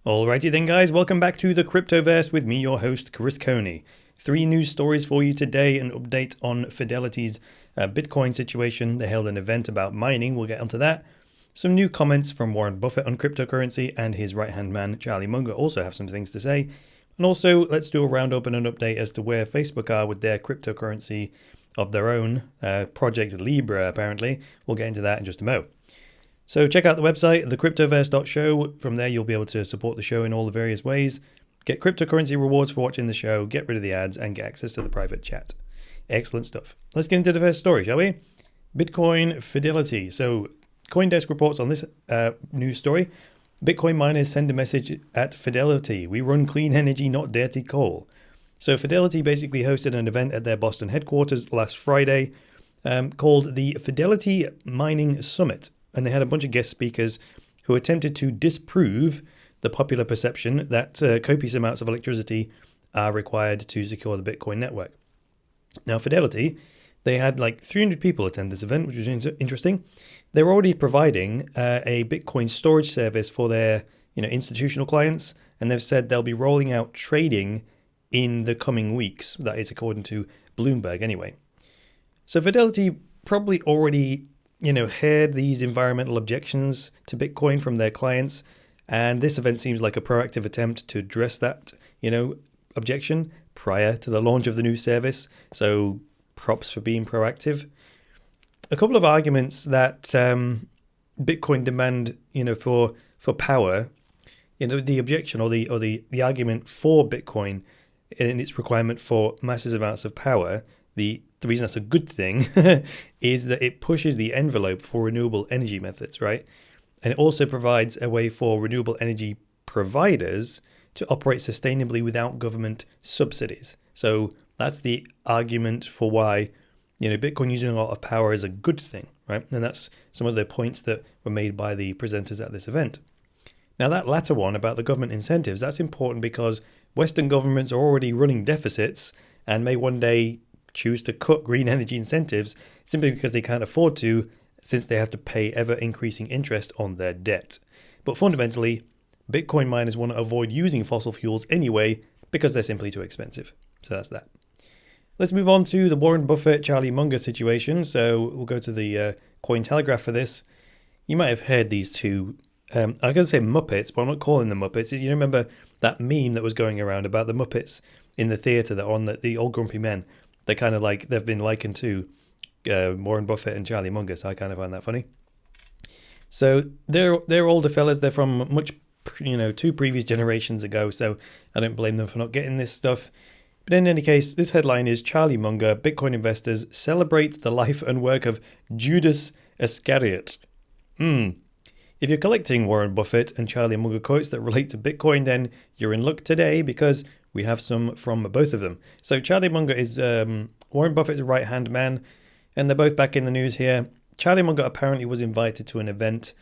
Alrighty then guys, welcome back to the Cryptoverse with me, your host, Chris Coney. 3 news stories for you today, an update on Fidelity's Bitcoin situation. They held an event about mining, we'll get onto that. Some new comments from Warren Buffett on cryptocurrency, and his right-hand man, Charlie Munger, also have some things to say. And also, let's do a roundup and an update as to where Facebook are with their cryptocurrency of their own, Project Libra apparently. We'll get into that in just a mo. So check out the website, thecryptoverse.show. From there, you'll be able to support the show in all the various ways, get cryptocurrency rewards for watching the show, get rid of the ads, and get access to the private chat. Excellent stuff. Let's get into the first story, shall we? Bitcoin Fidelity. So CoinDesk reports on this news story. Bitcoin miners send a message at Fidelity. We run clean energy, not dirty coal. So Fidelity basically hosted an event at their Boston headquarters last Friday called the Fidelity Mining Summit. And they had a bunch of guest speakers who attempted to disprove the popular perception that copious amounts of electricity are required to secure the Bitcoin network. Now, Fidelity, they had like 300 people attend this event, which was interesting. They're already providing a Bitcoin storage service for their institutional clients, and they've said they'll be rolling out trading in the coming weeks. That is according to Bloomberg anyway. So Fidelity probably already heard these environmental objections to Bitcoin from their clients, and this event seems like a proactive attempt to address that, objection prior to the launch of the new service. So props for being proactive. A couple of arguments that Bitcoin demand, for power, the objection or the argument for Bitcoin and its requirement for massive amounts of power, the reason that's a good thing is that it pushes the envelope for renewable energy methods, right? And it also provides a way for renewable energy providers to operate sustainably without government subsidies. So that's the argument for why, Bitcoin using a lot of power is a good thing, right? And that's some of the points that were made by the presenters at this event. Now, that latter one about the government incentives, that's important because Western governments are already running deficits and may one day choose to cut green energy incentives simply because they can't afford to, since they have to pay ever-increasing interest on their debt. But fundamentally, Bitcoin miners want to avoid using fossil fuels anyway because they're simply too expensive. So that's that. Let's move on to the Warren Buffett, Charlie Munger situation. So we'll go to the Cointelegraph for this. You might have heard these two, I'm going to say Muppets, but I'm not calling them Muppets. You remember that meme that was going around about the Muppets in the theatre that are on the old grumpy men? They're kind of like, they've been likened to Warren Buffett and Charlie Munger, so I kind of find that funny. So they're older fellas. They're from much, 2 previous generations ago, so I don't blame them for not getting this stuff. But in any case, this headline is Charlie Munger, Bitcoin investors celebrate the life and work of Judas Iscariot. If you're collecting Warren Buffett and Charlie Munger quotes that relate to Bitcoin, then you're in luck today because we have some from both of them. So Charlie Munger is Warren Buffett's right-hand man, and they're both back in the news here. Charlie Munger apparently was invited to an event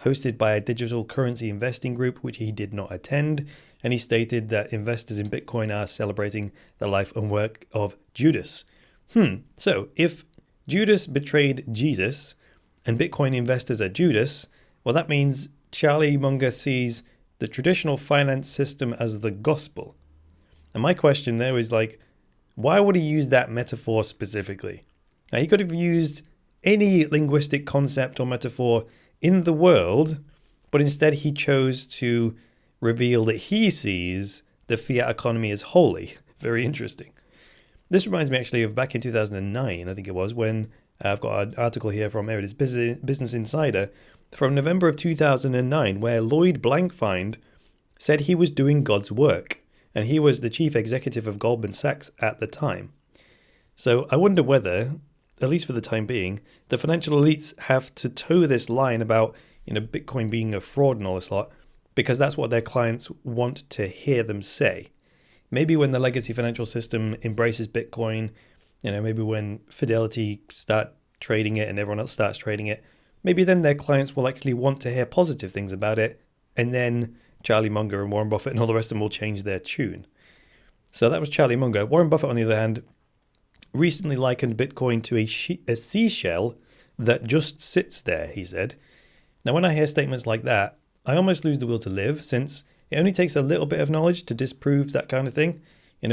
hosted by a digital currency investing group, which he did not attend, and he stated that investors in Bitcoin are celebrating the life and work of Judas. So if Judas betrayed Jesus and Bitcoin investors are Judas, well, that means Charlie Munger sees the traditional finance system as the gospel. And my question there is why would he use that metaphor specifically? Now, he could have used any linguistic concept or metaphor in the world, but instead he chose to reveal that he sees the fiat economy as holy. Very interesting. This reminds me actually of back in 2009, I think it was, when I've got an article here from Meredith's Business Insider from November of 2009, where Lloyd Blankfein said he was doing God's work. And he was the chief executive of Goldman Sachs at the time. So I wonder whether, at least for the time being, the financial elites have to toe this line about Bitcoin being a fraud and all this lot, because that's what their clients want to hear them say. Maybe when the legacy financial system embraces Bitcoin, maybe when Fidelity start trading it and everyone else starts trading it, maybe then their clients will actually want to hear positive things about it, and then Charlie Munger and Warren Buffett and all the rest of them will change their tune. So that was Charlie Munger. Warren Buffett, on the other hand, recently likened Bitcoin to a seashell that just sits there, he said. Now, when I hear statements like that, I almost lose the will to live, since It only takes a little bit of knowledge to disprove that kind of thing.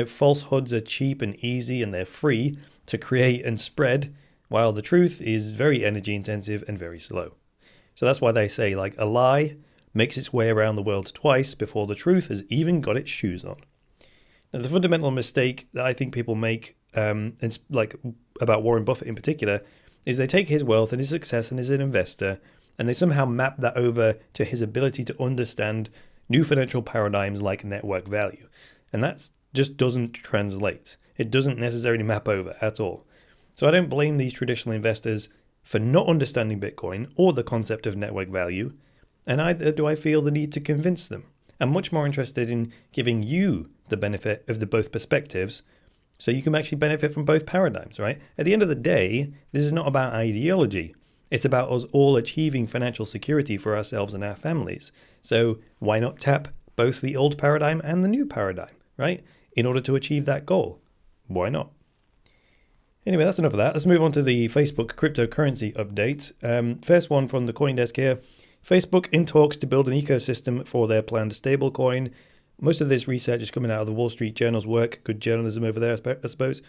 Falsehoods are cheap and easy and they're free to create and spread, while the truth is very energy intensive and very slow. So that's why they say, like, a lie makes its way around the world twice before the truth has even got its shoes on. Now, the fundamental mistake that I think people make, like about Warren Buffett in particular, is they take his wealth and his success and as an investor, and they somehow map that over to his ability to understand new financial paradigms like network value. And that just doesn't translate. It doesn't necessarily map over at all. So I don't blame these traditional investors for not understanding Bitcoin or the concept of network value, and neither do I feel the need to convince them. I'm much more interested in giving you the benefit of the both perspectives so you can actually benefit from both paradigms, right? At the end of the day, this is not about ideology. It's about us all achieving financial security for ourselves and our families. So why not tap both the old paradigm and the new paradigm, right? In order to achieve that goal. Why not? Anyway, that's enough of that. Let's move on to the Facebook cryptocurrency update. First one from the CoinDesk here. Facebook in talks to build an ecosystem for their planned stablecoin. Most of this research is coming out of the Wall Street Journal's work. Good journalism over there, I suppose.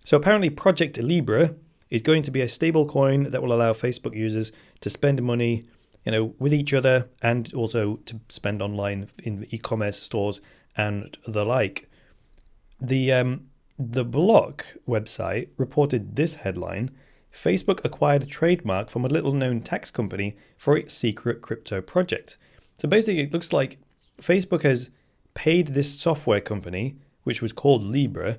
So apparently Project Libra is going to be a stablecoin that will allow Facebook users to spend money, with each other and also to spend online in e-commerce stores and the like. The Block website reported this headline: Facebook acquired a trademark from a little-known tax company for its secret crypto project. So basically, it looks like Facebook has paid this software company, which was called Libra,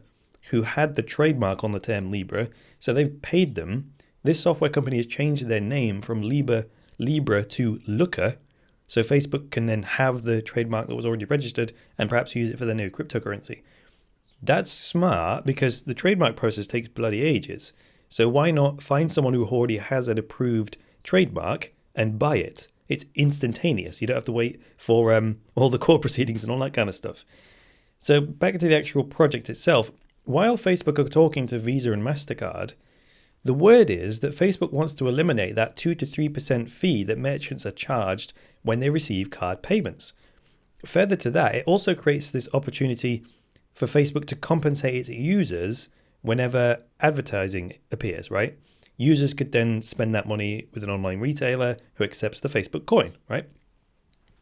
who had the trademark on the term Libra. So they've paid them. This software company has changed their name from Libra to Looker, so Facebook can then have the trademark that was already registered and perhaps use it for their new cryptocurrency. That's smart because the trademark process takes bloody ages. So why not find someone who already has an approved trademark and buy it? It's instantaneous. You don't have to wait for all the court proceedings and all that kind of stuff. So back to the actual project itself. While Facebook are talking to Visa and MasterCard, the word is that Facebook wants to eliminate that 2 to 3% fee that merchants are charged when they receive card payments. Further to that, it also creates this opportunity for Facebook to compensate its users whenever advertising appears, right? Users could then spend that money with an online retailer who accepts the Facebook coin, right?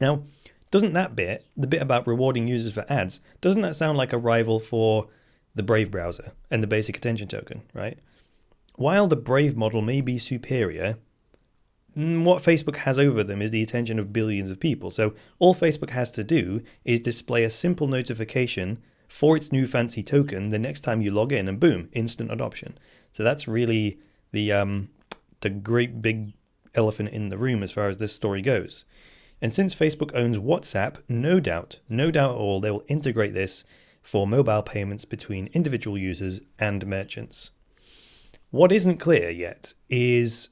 Now, doesn't that bit, the bit about rewarding users for ads, doesn't that sound like a rival for the Brave browser and the basic attention token, right? While the Brave model may be superior, what Facebook has over them is the attention of billions of people. So all Facebook has to do is display a simple notification for its new fancy token the next time you log in, and boom, instant adoption. So that's really the great big elephant in the room as far as this story goes. And since Facebook owns WhatsApp, no doubt at all, they will integrate this for mobile payments between individual users and merchants. What isn't clear yet is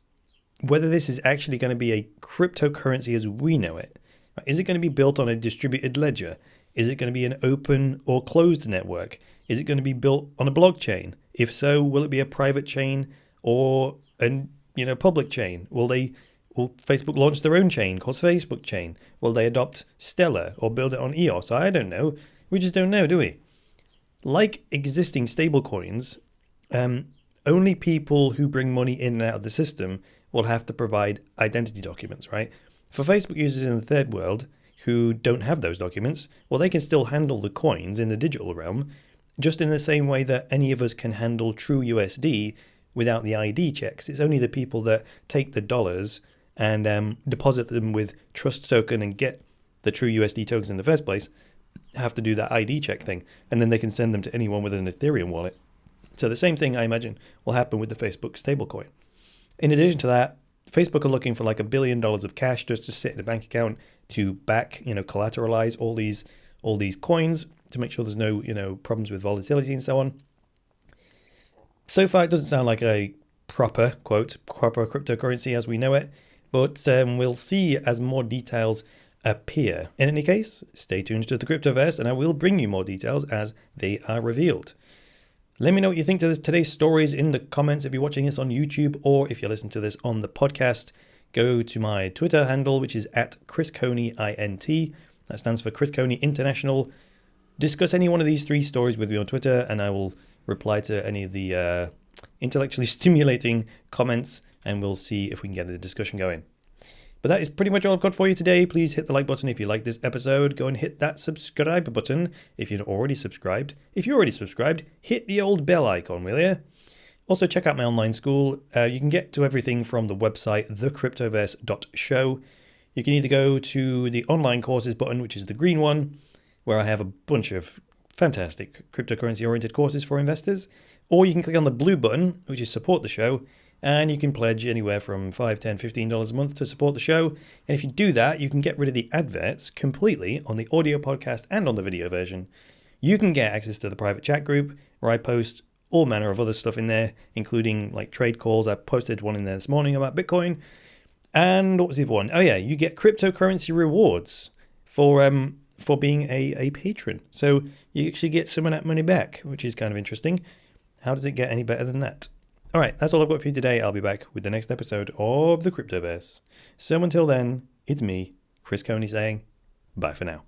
whether this is actually going to be a cryptocurrency as we know it. Is it going to be built on a distributed ledger? Is it going to be an open or closed network? Is it going to be built on a blockchain? If so, will it be a private chain or a public chain? Will Facebook launch their own chain called Facebook Chain? Will they adopt Stellar or build it on EOS? I don't know. We just don't know, do we? Like existing stablecoins, only people who bring money in and out of the system will have to provide identity documents, right? For Facebook users in the third world who don't have those documents, well, they can still handle the coins in the digital realm, just in the same way that any of us can handle true USD without the ID checks. It's only the people that take the dollars and deposit them with Trust Token and get the true USD tokens in the first place have to do that ID check thing, and then they can send them to anyone with an Ethereum wallet. So the same thing, I imagine, will happen with the Facebook stablecoin. In addition to that, Facebook are looking for like $1 billion of cash just to sit in a bank account to back, collateralize all these coins to make sure there's no, problems with volatility and so on. So far, it doesn't sound like a proper cryptocurrency as we know it, but we'll see as more details appear. In any case, stay tuned to the Cryptoverse and I will bring you more details as they are revealed. Let me know what you think to today's stories in the comments if you're watching this on YouTube, or if you're listening to this on the podcast. Go to my Twitter handle, which is @ChrisConeyINT. That stands for Chris Coney International. Discuss any one of these 3 stories with me on Twitter, and I will reply to any of the intellectually stimulating comments, and we'll see if we can get a discussion going. But that is pretty much all I've got for you today. Please hit the like button if you like this episode. Go and hit that subscribe button if you're already subscribed. If you're already subscribed, hit the old bell icon, will you? Also, check out my online school. You can get to everything from the website, thecryptoverse.show. You can either go to the online courses button, which is the green one, where I have a bunch of fantastic cryptocurrency-oriented courses for investors, or you can click on the blue button, which is support the show, and you can pledge anywhere from $5, $10, $15 a month to support the show. And if you do that, you can get rid of the adverts completely on the audio podcast and on the video version. You can get access to the private chat group where I post all manner of other stuff in there, including like trade calls. I posted one in there this morning about Bitcoin. And what was the other one? Oh yeah, you get cryptocurrency rewards for being a patron. So you actually get some of that money back, which is kind of interesting. How does it get any better than that? All right, that's all I've got for you today. I'll be back with the next episode of the Cryptoverse. So until then, it's me, Chris Coney, saying bye for now.